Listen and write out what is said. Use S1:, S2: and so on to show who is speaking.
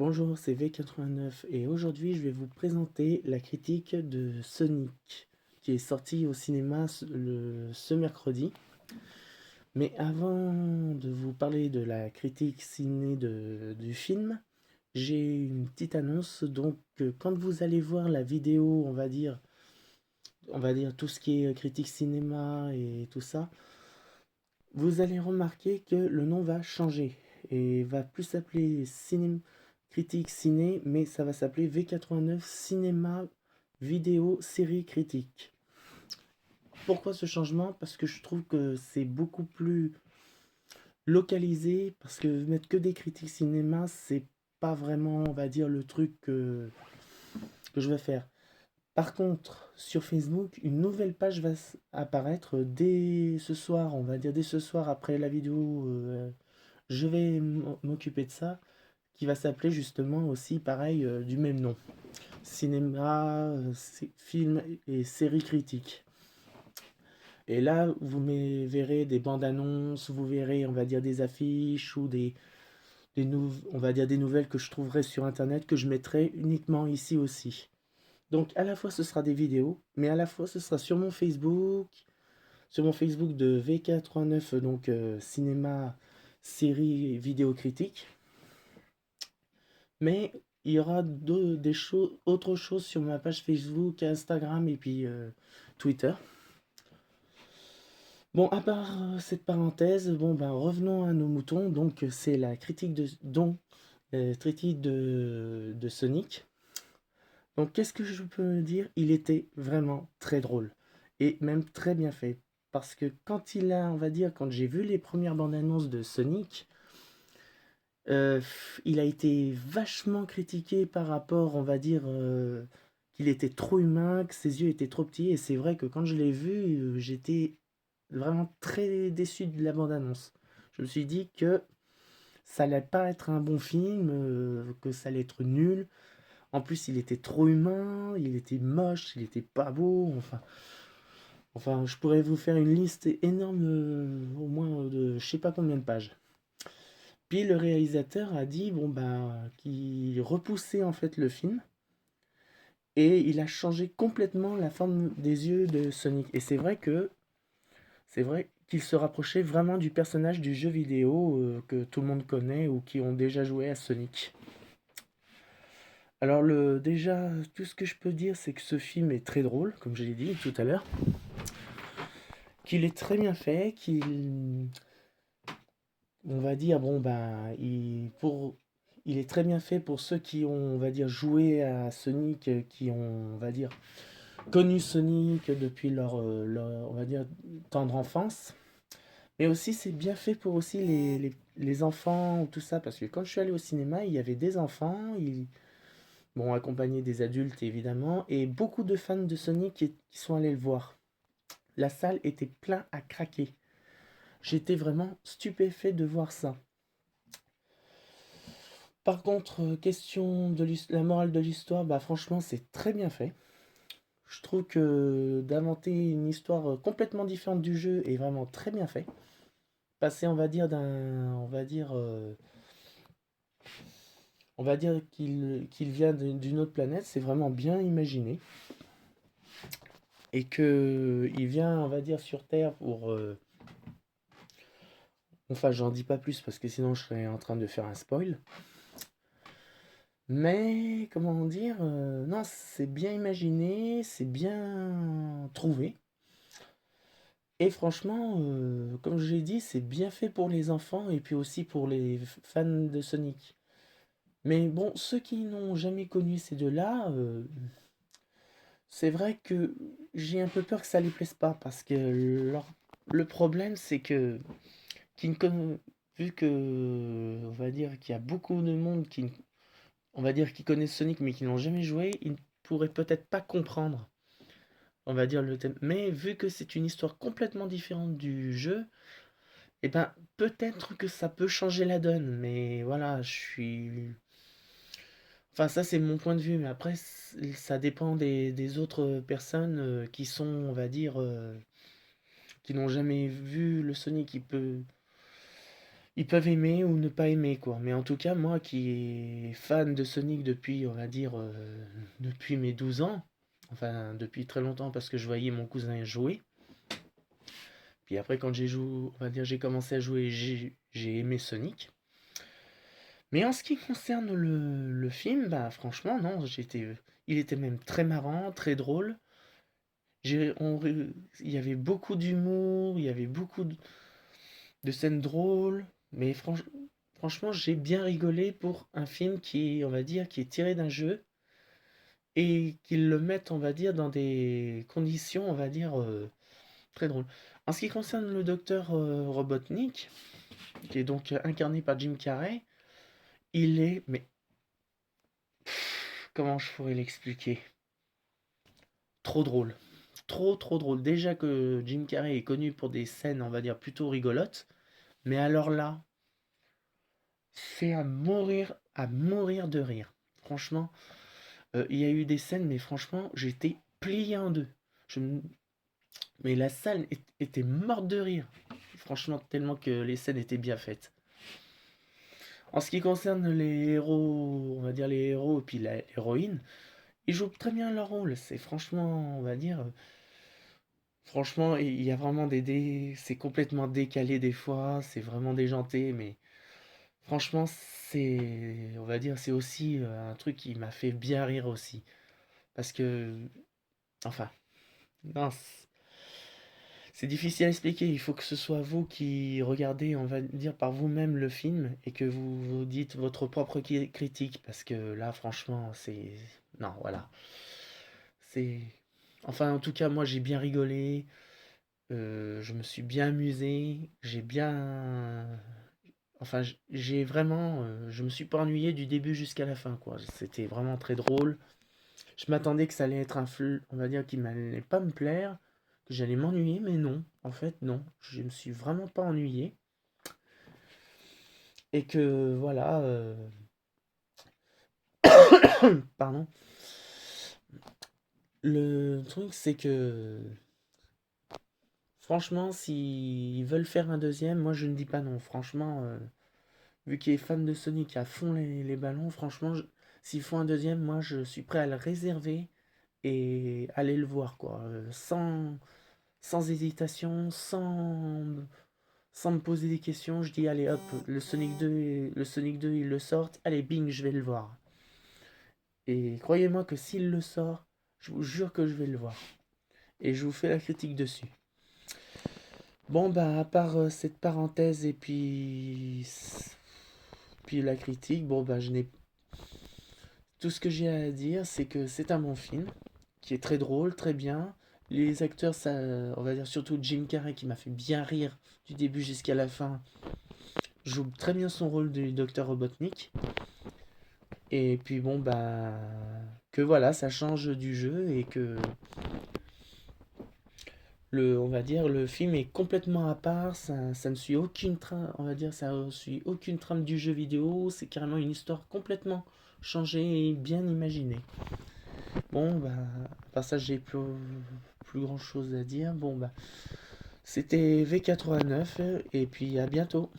S1: Bonjour, c'est V89 et aujourd'hui je vais vous présenter la critique de Sonic qui est sortie au cinéma ce mercredi. Mais avant de vous parler de la critique ciné du film, j'ai une petite annonce. Donc quand vous allez voir la vidéo, on va dire tout ce qui est critique cinéma et tout ça, vous allez remarquer que le nom va changer et va plus s'appeler Ciné Critique Ciné, mais ça va s'appeler V89 Cinéma Vidéo Série Critique. Pourquoi ce changement? Parce que je trouve que c'est beaucoup plus localisé, parce que mettre que des critiques cinéma, c'est pas vraiment, on va dire, le truc que je vais faire. Par contre, sur Facebook, une nouvelle page va apparaître dès ce soir, on va dire dès ce soir après la vidéo. Je vais m'occuper de ça, qui va s'appeler justement aussi pareil du même nom. Cinéma, film et séries critiques. Et là, vous verrez des bandes annonces, vous verrez, on va dire, des affiches ou on va dire des nouvelles que je trouverai sur internet que je mettrai uniquement ici aussi. Donc à la fois ce sera des vidéos, mais à la fois ce sera sur mon Facebook de V89, donc cinéma, série, vidéo critique. Mais il y aura autre chose sur ma page Facebook, Instagram et puis Twitter. Bon, à part cette parenthèse, bon ben revenons à nos moutons. Donc c'est la critique de Sonic. Donc qu'est-ce que je peux dire? Il était vraiment très drôle et même très bien fait. Parce que on va dire, quand j'ai vu les premières bandes annonces de Sonic, il a été vachement critiqué par rapport, on va dire, qu'il était trop humain, que ses yeux étaient trop petits. Et c'est vrai que quand je l'ai vu, j'étais vraiment très déçu de la bande-annonce. Je me suis dit que ça allait pas être un bon film, que ça allait être nul. En plus, il était trop humain, il était moche, il était pas beau. Enfin, je pourrais vous faire une liste énorme, au moins de je sais pas combien de pages. Puis le réalisateur a dit bon bah qu'il repoussait en fait le film et il a changé complètement la forme des yeux de Sonic. Et c'est vrai qu'il se rapprochait vraiment du personnage du jeu vidéo que tout le monde connaît ou qui ont déjà joué à Sonic. Alors déjà tout ce que je peux dire, c'est que ce film est très drôle, comme je l'ai dit tout à l'heure, qu'il est très bien fait, qu'il on va dire, bon, ben, il est très bien fait pour ceux qui ont, on va dire, joué à Sonic, qui ont, on va dire, connu Sonic depuis on va dire, tendre enfance. Mais aussi, c'est bien fait pour aussi les enfants, ou tout ça, parce que quand je suis allé au cinéma, il y avait des enfants, bon, accompagnés des adultes évidemment, et beaucoup de fans de Sonic qui sont allés le voir. La salle était pleine à craquer. J'étais vraiment stupéfait de voir ça. Par contre, question de la morale de l'histoire, bah franchement, c'est très bien fait. Je trouve que d'inventer une histoire complètement différente du jeu est vraiment très bien fait. Passer, on va dire qu'il vient d'une autre planète, c'est vraiment bien imaginé. Et que il vient, on va dire, sur Terre pour. Enfin, j'en dis pas plus parce que sinon je serais en train de faire un spoil. Mais comment dire, non, c'est bien imaginé, c'est bien trouvé. Et franchement, comme je l'ai dit, c'est bien fait pour les enfants et puis aussi pour les fans de Sonic. Mais bon, ceux qui n'ont jamais connu ces deux-là, c'est vrai que j'ai un peu peur que ça les plaise pas parce que le problème, c'est que qui ne conna- vu que on va dire qu'il y a beaucoup de monde on va dire qui connaissent Sonic mais qui n'ont jamais joué, ils ne pourraient peut-être pas comprendre, on va dire le thème. Mais vu que c'est une histoire complètement différente du jeu, eh ben, peut-être que ça peut changer la donne, mais voilà, je suis. Enfin, ça, c'est mon point de vue, mais après, ça dépend des autres personnes qui sont, on va dire, qui n'ont jamais vu le Sonic. ils peuvent aimer ou ne pas aimer, quoi. Mais en tout cas, moi qui est fan de Sonic depuis, on va dire, depuis mes 12 ans, enfin depuis très longtemps parce que je voyais mon cousin jouer. Puis après, quand j'ai joué, on va dire, j'ai commencé à jouer, j'ai aimé Sonic. Mais en ce qui concerne le film, bah franchement, non, il était même très marrant, très drôle. Il y avait beaucoup d'humour, il y avait beaucoup de scènes drôles, mais franchement, j'ai bien rigolé pour un film qui est, on va dire, qui est tiré d'un jeu et qu'ils le mettent, on va dire, dans des conditions, on va dire, très drôles. En ce qui concerne le docteur Robotnik, qui est donc incarné par Jim Carrey, il est, mais comment je pourrais l'expliquer? Trop drôle. Trop drôle. Déjà que Jim Carrey est connu pour des scènes, on va dire, plutôt rigolotes, mais alors là, c'est à mourir de rire. Franchement, il y a eu des scènes, mais franchement, j'étais plié en deux. Je me- Mais la salle était morte de rire. Franchement, tellement que les scènes étaient bien faites. En ce qui concerne les héros, on va dire les héros et puis l'héroïne, ils jouent très bien leur rôle. C'est franchement, on va dire, franchement, il y a vraiment c'est complètement décalé des fois, c'est vraiment déjanté, mais franchement, on va dire, c'est aussi un truc qui m'a fait bien rire aussi. Parce que, enfin, non, c'est difficile à expliquer. Il faut que ce soit vous qui regardez, on va dire, par vous-même le film et que vous vous dites votre propre critique. Parce que là, franchement, c'est... Non, voilà. C'est... Enfin, en tout cas, moi, j'ai bien rigolé. Je me suis bien amusé. J'ai bien... Enfin, j'ai vraiment... je me suis pas ennuyé du début jusqu'à la fin, quoi. C'était vraiment très drôle. Je m'attendais que ça allait être on va dire, qu'il m'allait pas me plaire, que j'allais m'ennuyer, mais non. En fait, non. Je me suis vraiment pas ennuyé. Et que, voilà, pardon. Le truc, c'est que, franchement, s'ils veulent faire un deuxième, moi, je ne dis pas non. Franchement, vu qu'il est fan de Sonic à fond les ballons, franchement, s'ils font un deuxième, moi, je suis prêt à le réserver et aller le voir, quoi. Sans hésitation, sans me poser des questions, je dis allez hop, le Sonic 2 ils le sortent, allez bing, je vais le voir. Et croyez-moi que s'il le sort, je vous jure que je vais le voir. Et je vous fais la critique dessus. Bon bah à part cette parenthèse et puis la critique, bon bah je n'ai tout ce que j'ai à dire, c'est que c'est un bon film qui est très drôle, très bien. Les acteurs, ça, on va dire surtout Jim Carrey qui m'a fait bien rire du début jusqu'à la fin, joue très bien son rôle du docteur Robotnik. Et puis bon, bah, que voilà, ça change du jeu et que on va dire, le film est complètement à part. Ça ne suit aucune trame, on va dire, ça ne suit aucune trame du jeu vidéo. C'est carrément une histoire complètement changée et bien imaginée. Bon, bah, à part ça, j'ai plus grand chose à dire. Bon, bah, c'était V89 et puis à bientôt.